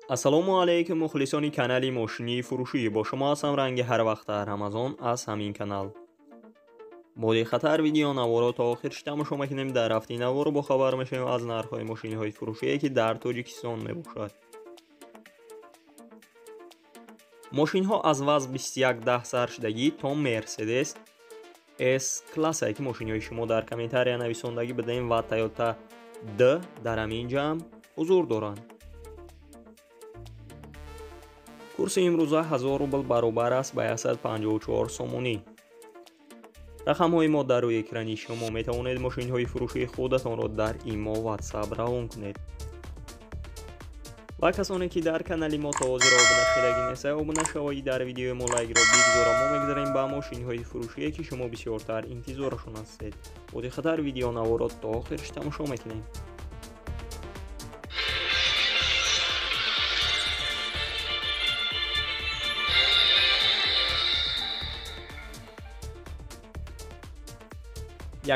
ассалому алайкум мухлисони канали мошини фурӯшӣ. Бо шумо ҳастам ранги ҳар вақта Рамазон аз ҳамин канал. боди хатар видео наворо то охирш тамошо мекунем. дар ҳафтаи наворо бохабар мешавем аз нархҳои мошиниҳои фурӯшие ки дар Тоҷикистон мебошад. мошинҳо аз ваз 2110 саршдагӣ то Mercedes S-классае ки мошиниҳои шумо дар комментария нависондагӣ бидем ва Toyota D дар ҳамин ҷамъ ҳузур доранд. курси имрӯза 1000 рубл баробар аст ба 154 сомонӣ. рақамҳои мо дар рӯи экрани шумо метавонед мошинҳои фурӯшии худатонро дар имо WhatsApp равон кунед. ва касоне ки дар канали мо то ҳозир обуна шудагӣ нестед, обуна шавоӣ дар видеои мо лайкро бигзора. мо мегзарем ба мошинҳои фурӯшие ки шумо бисёртар интизорашон ҳастед. боди хатар видео наворот то охирш тамошо мекунем.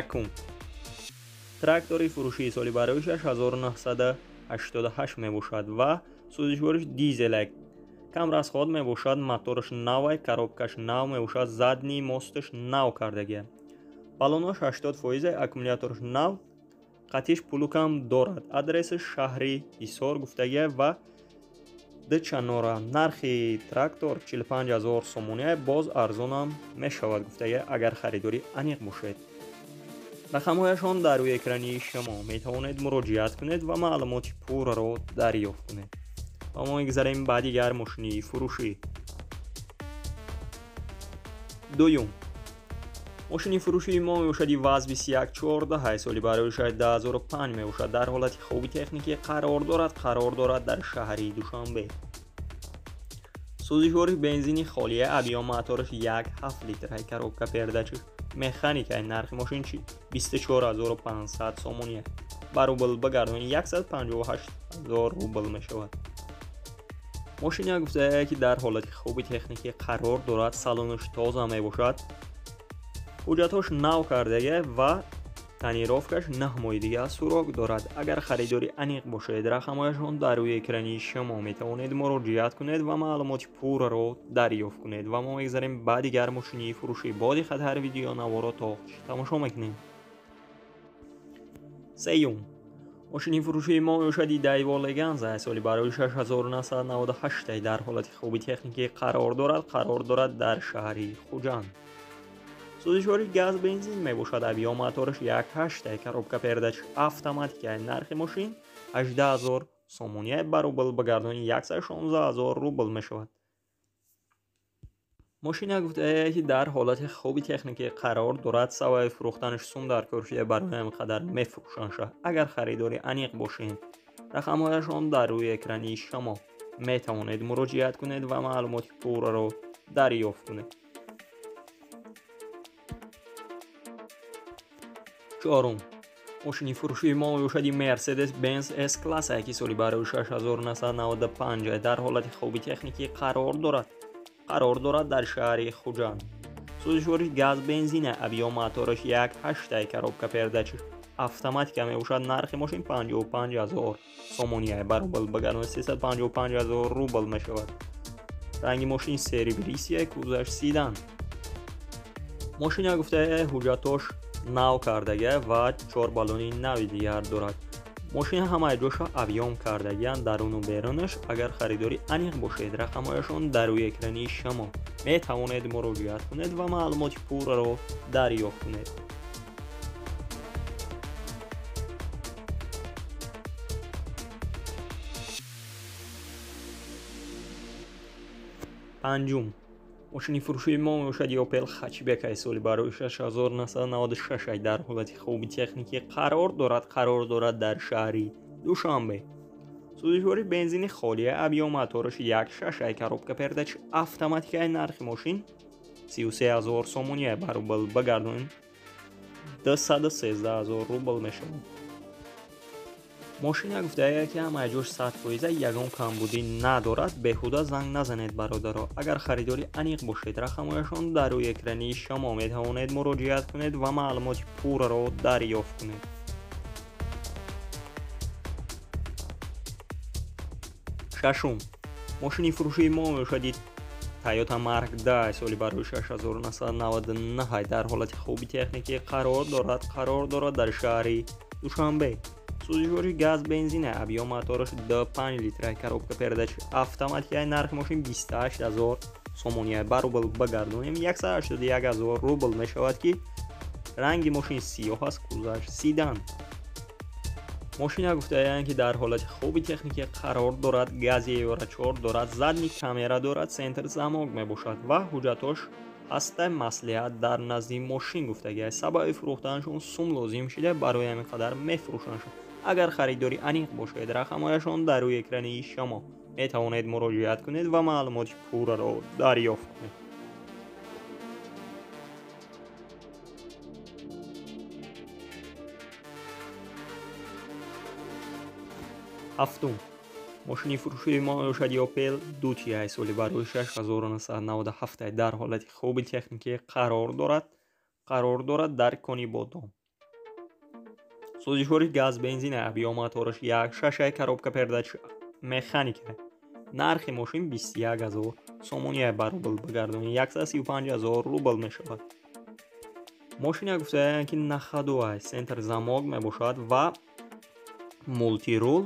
якум трактори фурӯшии соли бароишаш 1988 мебошад ва сӯзишвориш дизелак. кам расход мебошад, мотораш навай, коробкаш нав мебошад, задни мосташ нав кардагия. балонош 80%, аккумулятораш нав, қатиш пулукам дорад. адресаш шаҳри Ҳисор гуфтагия ва Дчанора. нархи трактор 45000 сомония, боз арзонам мешавад гуфтагия агар харидори аниқ бошед. рақамҳояшон дар рӯи экрани шумо метавонед муроҷиат кунед ва маълумоти пурраро дарёфт кунед. ва мо мегзарем ба дигар мошини фурӯшӣ. дуюм мошини фурӯшии мо мебошад ваз 2114 соли бароишаш 10005 мебошад. дар ҳолати хуби техникӣ қарор дорад дар шаҳри Душанбе. сӯзишвори бензини холия, объём мотораш 1.7 литр, коробка передачи механикаи. нархи мошин 24500 сомония. ба рубл бигардонӣ 158000 рубл мешавад. мошина гуфтае ки дар ҳолати хуби техникӣ қарор дорад. салонаш тоза мебошад, ҳуҷҷатҳош нав кардагия ва тонировкаш 9 моҳи дига сурок дорад. агар харидори аниқ бошед, рақамҳояшон дар рӯи экрани шумо метавонед муроҷиат кунед ва маълумоти пурраро дарёфт кунед. ва мо мегзарем ба дигар мошини фурӯшӣ. боди хатар видео наворот то тамошо мекунем. сеюм мошини фурӯшии мо мебошад Daewoo Leganza соли бароишаш 1998 дар ҳолати хуби техникӣ қарор дорад дар шаҳри Хуҷанд. сӯзишвори газ бензин мебошад, объём мотораш 1.8, коробка передачи автоматика. нархи мошин 18000 сомония, ба рубл бигардонӣ 116000 рубл мешавад. мошина гуфтае ки дар ҳолати хуби техникӣ қарор дорад. саваи фурӯхтанаш сум дар кӯршия барои ҳамин қадар мефурӯшанд. агар харидори аниқ бошед, рақамҳояшон дар рӯи экрани шумо метавонед муроҷиат кунед ва маълумоти пурраро дарёфт кунед. чорум мошини фурӯшии мо мебошади Mercedes-Benz S-классае ки соли бароишаш 1995 дар ҳолати хуби техникӣ қарор дорад дар шаҳри Хуҷанд. сӯзишвориш газ бензина, объём мотораш 1.8, коробка передачи автоматика мебошад. нархи мошин 55000 сомония, ба рубл бигардонӣ 355000 рубл мешавад. ранги мошин серебрисия, кузаш сидан. мошина гуфтае ҳуҷҷатош нав кардагия ва 4 балони нави дигар дорад. мошина ҳамаи ҷоша объём кардагиянд, даруну берунаш. агар харидори аниқ бошед, рақамҳояшон дар рӯи экрани шумо метавонед муроҷиат кунед ва маълумоти пурраро дарёфт кунед. панҷум мошини фурӯшии мо мебошад Opel Hatchback соли бароишаш 1996 дар ҳолати хуби техникӣ қарор дорад дар шаҳри Душанбе. сӯзишвори бензини холия, объём мотораш 1.6, коробка передачи автоматика. нархи мошин 33000 сомония, ба рубл бигардонӣ 213000 рубл мешавад. мошина гуфтае ки ҳамаи ҷош 100%, ягон камбудӣ надорад. беҳуда занг назанед бародаро. агар харидори аниқ бошед, рақамҳояшон дар рӯи экрани шумо метавонед муроҷиат кунед ва маълумоти пурраро дарёфт кунед. шашум мошини фурӯшии мо мебошад Toyota Mark 10 соли барои 6999 дар ҳолати хуби техникӣ қарор дорад дар шаҳри Душанбе. Сӯзишвори газ бензина объем мотораш 5 литра, коробка передачи автоматикаи нархи мошин 28000 сомония, ба рубл багардонем 181000 рубл мешавад ки ранги мошин сиёҳ аст, кузаш седан. мошина гуфтаанд ки дар ҳолати хуби техникӣ қарор дорад, гази евро 4 дорад, задни камера дорад, центр замок мебошад ва ҳуҷҷатош ҳаста маслиҳат дар назди мошин гуфтагиаст. Сабаби фурӯхтанашон сум лозим шуда барои ҳамин қадар мефурӯшанд. агар харидори аниқ бошед, рақамҳояшон дар рӯи экрани шумо метавонед муроҷиат кунед ва маълумоти пурраро дарёфт кунед. ҳафтум мошини фурӯшии мо мебошад Opel Duty соли барои 6997 дар ҳолати хуби техникӣ қарор дорад дар кони бодом. сӯзишвори газ бензина объем мотораш 1.6 коробка передачи механика. нархи мошин 21000 сомония, ба рубл багардонем 135000 рубл мешавад. мошина гуфтаанд ки находу аст, центр замок мебошад ва мултирул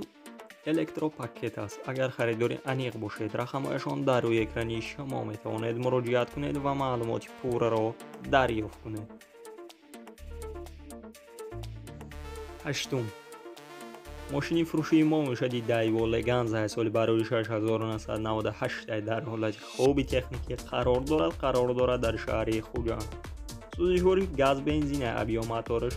электропакет аст. агар харидори аниқ бошед, рақамҳояшон дар рӯи экрани шумо метавонед муроҷиат кунед ва маълумоти пурраро дарёфт кунед. ҳаштум мошини фурӯшии мо мебошад Daewoo Leganza соли барои 6998 дар ҳолати хуби техникӣ қарор дорад дар шаҳри Хуҷанд. сӯзишвори газ бензина объем мотораш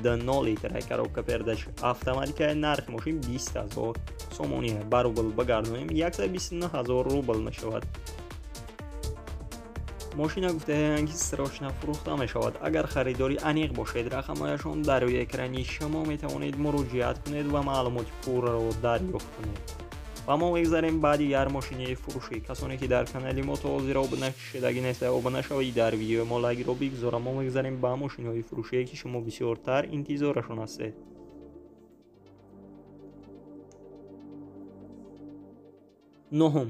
2 литра, коробка передачи автоматикаи нархи мошин 20000 сомония, ба рубл багардонем 129000 рубл мешавад. мошина гуфтаанд ки срочна фурӯхта мешавад. агар харидори аниқ бошед, рақамҳояшон дар рӯи экрани шумо метавонед муроҷиат кунед ва маълумоти пурраро дарёфт кунед. ва мо мегзарем ба дигар мошини фурӯшӣ. касоне ки дар канали мо то ҳозир обуна шудаги нестед, обуна шавед, дар видеои мо лайкро бигзора. мо мегзарем ба мошинҳои фурӯшие ки шумо бисёртар интизорашон ҳастед. ноҳум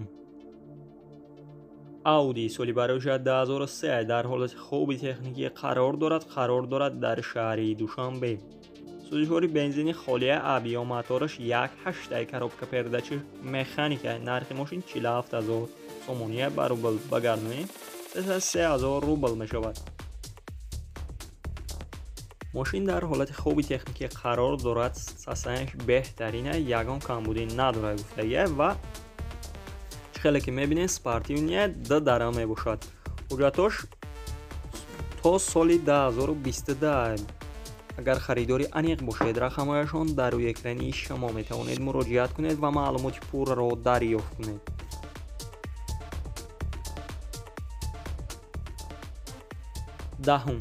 Audi соли барои 2003 дар ҳолати хуби техникӣ қарор дорад дар шаҳри Душанбе. сӯзишвори бензини холия объем мотораш 1.8 коробка передачи механика. нархи мошин 47000 сомония, ба рубл багардонем 3000 рубл мешавад. мошин дар ҳолати хуби техникӣ қарор дорад, сасанаш беҳтарина, ягон камбудӣ надорад гуфтагия ва хеле ки мебинед спортивния дара мебошад. ҳуҷҷатош то соли 2022. агар харидори аниқ бошед, рақамҳояшон дар рӯи экрани шумо метавонед муроҷиат кунед ва маълумоти пурраро дарёфт кунед. даҳум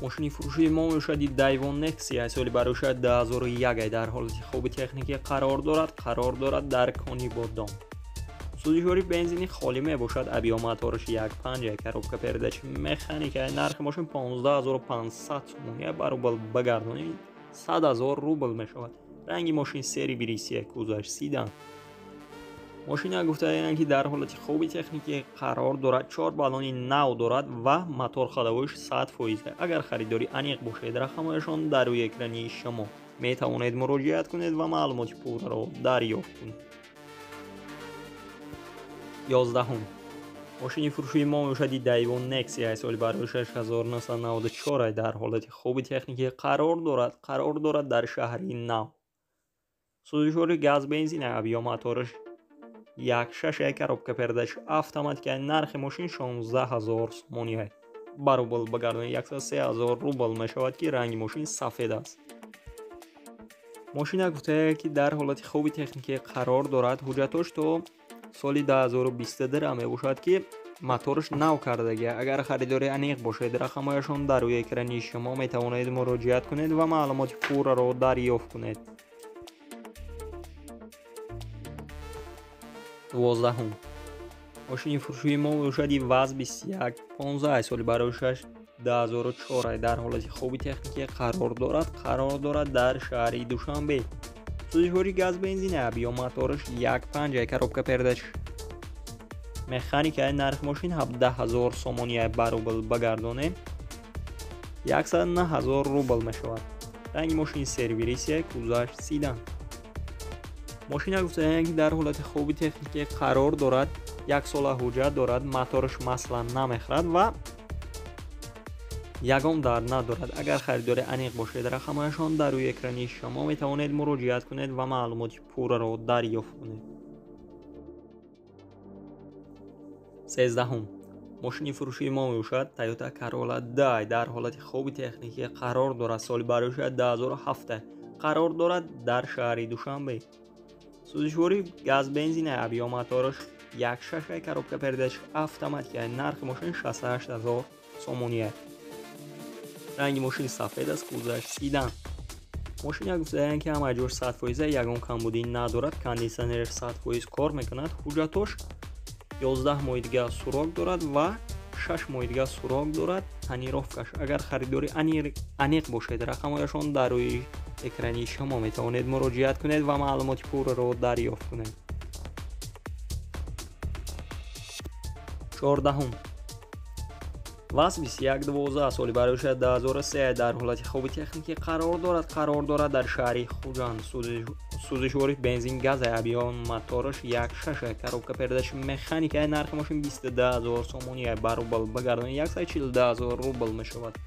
мошини фурӯшии мо мебошад Daewoo Nexia соли барои 2001 дар ҳолати хуби техникӣ қарор дорад дар кони бодом. сӯзишвори бензини холӣ мебошад. объем мотораш 1.5 коробка передачи механика. нархи мошин 15500 сомония, ба рубл багардонем 100000 рубл мешавад. ранги мошин сери бирисия, кузаш седан. мошина гуфтаанд ки дар ҳолати хуби техникӣ қарор дорад, 4 баллони нав дорад ва мотор ходавоиш 100%. агар харидори аниқ бошед, рақамҳояшон дар рӯи экрани шумо метавонед муроҷиат кунед ва маълумоти пурраро дарёфт кунед. 11 мошини фурӯшии мо мебошад Daewoo Nexia соли барои 6994 дар ҳолати хуби техникӣ қарор дорад дар шаҳри Нав. сӯзишвори газ бензина объем мотораш 1.6 коробка передачи автоматика. нархи мошин 16000 сомония, ба рубл багардонем 103000 рубл мешавад ки ранги мошин сафед аст. мошина гуфтааст ки дар ҳолати хуби техникӣ қарор дорад, ҳуҷҷатош то соли 2022 мебошад ки мотораш нав кардагия. агар харидори аниқ бошед, рақамҳояшон дар рӯи экрани шумо метавонед муроҷиат кунед ва маълумоти пурраро дарёфт кунед. 12 мошини фурӯшии мо мебошад ВАЗ 2115 соли барои 2004 дар ҳолати хуби техникӣ қарор дорад дар шаҳри Душанбе. سوزشوری گاز بنزین اب یا موتورش 1.5 коробка передач. مکانیکای نرخ ماشین 17,000 سومونی باروبل بگردانه 109,000 روبل میشود. رنگ ماشین سرویسی گذشت سیدان. ماشین گفتند که در حالت خوبی تکنیکی قرار دارد، یک سال حجت دارد، موتورش مثلا نمیخورد و یگان درد ندارد. اگر خریدار انیق باشید رقمشان در روی اکرانی شما میتوانید مراجعه کنید و معلومات پورا را دریافت کنید. 13. ماشین فروشی ما میباشد تویوتا کرولا دای در حالت خوبی تکنیکی قرار دارد. سال بروش 2007 قرار دارد در شهر دوشنبه. سوزشوری گاز بنزین اب یا موتورش 1.6 коробка передач автоматик. نرخ ماشین 68,000 سومونی. رنگ ماشین سفید است. گذشت سیدان. ماشین گفتند که همه جور 100% یگان کمبودی ندارد. کاندیشنر 100% کار میکند. حجتش 11 ماه دیگه سوراخ دارد و 6 ماه دیگه سوراخ دارد. تنیروفکش اگر خریداری انیق باشید رقمایشان در روی اکرانی شما میتوانید مراجعه کنید و معلومات پورا را دریافت کنید. 14. واس 2112 سال بروش 2003 در حالت خوبی تکنیکی قرار دارد در شهر خوجان. سوزشوری بنزین گاز اب یا موتورش 1.6 коробка передач مکانیک. نرخ ماشین 22,000 سومونی باروبل بگردانه 142,000 روبل میشود.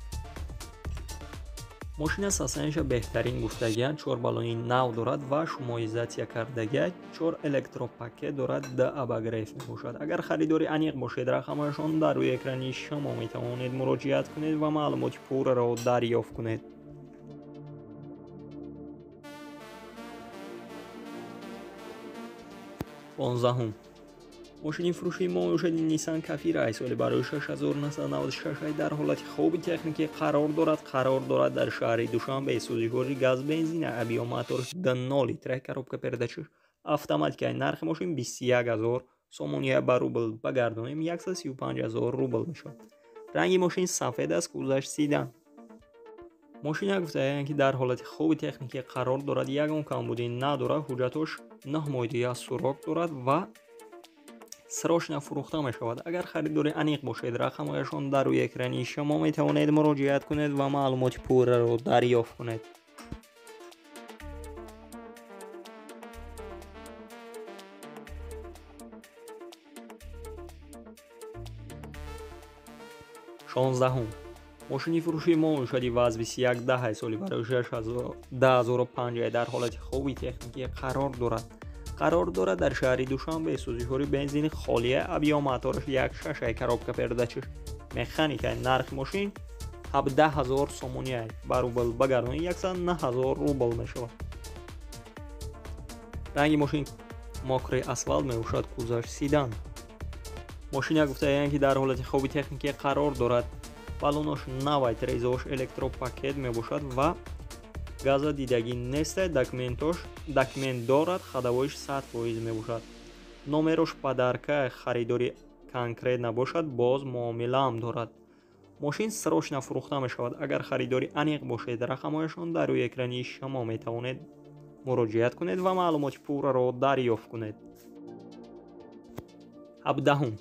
ماشین اساساً بهترین گفتگی 4 بالونی نو دارد و شمایزاتیا کردگی 4 الکتروپاکت دارد. ده اباگریف میباشد. اگر خریداری انیق باشید رقمشان در روی اکرانی شما میتوانید مراجعه کنید و معلومات پورا را دریافت کنید. 15. ماشین فروشی ما میباشد نیسان کافیرای سال برای 6996 در حالت خوبی تکنیکی قرار دارد در شهر دوشنبه. سوزشوری گاز بنزین اب یا موتورش 2 لیتر коробка передач автоматик. نرخ ماشین 21,000 سومونی باروبل بگردانیم 135,000 روبل میشود. رنگ ماشین سفید است. گذشت سیدان. ماشین گفتند که در حالت خوبی تکنیکی قرار دارد، یگان کمبودی ندارد، حجتش 9 ماه دیگه سوراخ دارد و سراش نفروخته می شود. اگر خریدار انیق باشید رقمایشان در روی اکرانی شما می توانید مراجعه کنید و معلومات پورا را دریافت کنید. 16. ماشین فروشی ما میشد واز 21 سالی برای 2005 در حالت خوبی تکنیکی قرار دارد در شهر دوشنبه. سوزشوری بنزین خالی اب یا موتورش 1.6 коробка передач مکانیک. نرخ ماشین 17,000 سومونی باروبل بگردانید 109,000 روبل میشود. رنگ ماشین ماکری اسفالت میباشد. گذشت سیدان. ماشین گفتند که در حالت خوبی تکنیکی قرار دارد. بالونش 9 تریزوش الکتروپاکت میباشد و گاز دیدگی نیست. داکمنت دارد. خداویش 100% میباشد. نمرش پدرکه خریداری کنکریت نباشد. باز معامله هم دارد. ماشین سراش نفروخته میشود. اگر خریداری انیق باشید رقمایشان در روی اکرانی شما میتوانید مراجعه کنید و معلومات پورا را دریافت کنید. 17.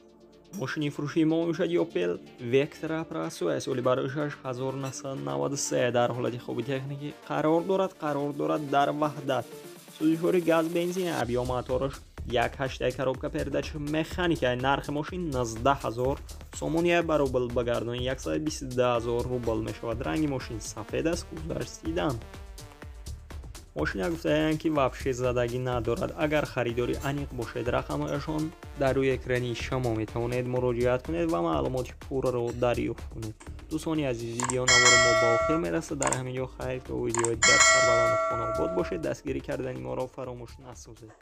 ماشین فروشی ما میشد اوپل وکترا پراسو سالی برای 1993 در حالت خوبی تکنیکی قرار دارد در وحدت. سوزشوری گاز بنزین اب یا موتورش 1.8 коробка передач مکانیک. نرخ ماشین 19,000 سومونی باروبل بگردانید 122,000 روبل میشود. رنگ ماشین سفید است. گذشت سیدان. ماشین گفتند که وابشه زدگی ندارد. اگر خریداری انیق باشید رقمایشان در روی اکرانی شما میتوانید مراجعه کنید و معلومات پورا را دریافت کنید. دوستان عزیز، ویدیو نوار ما با آخر میرسه. در همین جا خیر که ویدیو در سربلند خانه آباد باشید. دستگیری کردن ما را فراموش نسازید.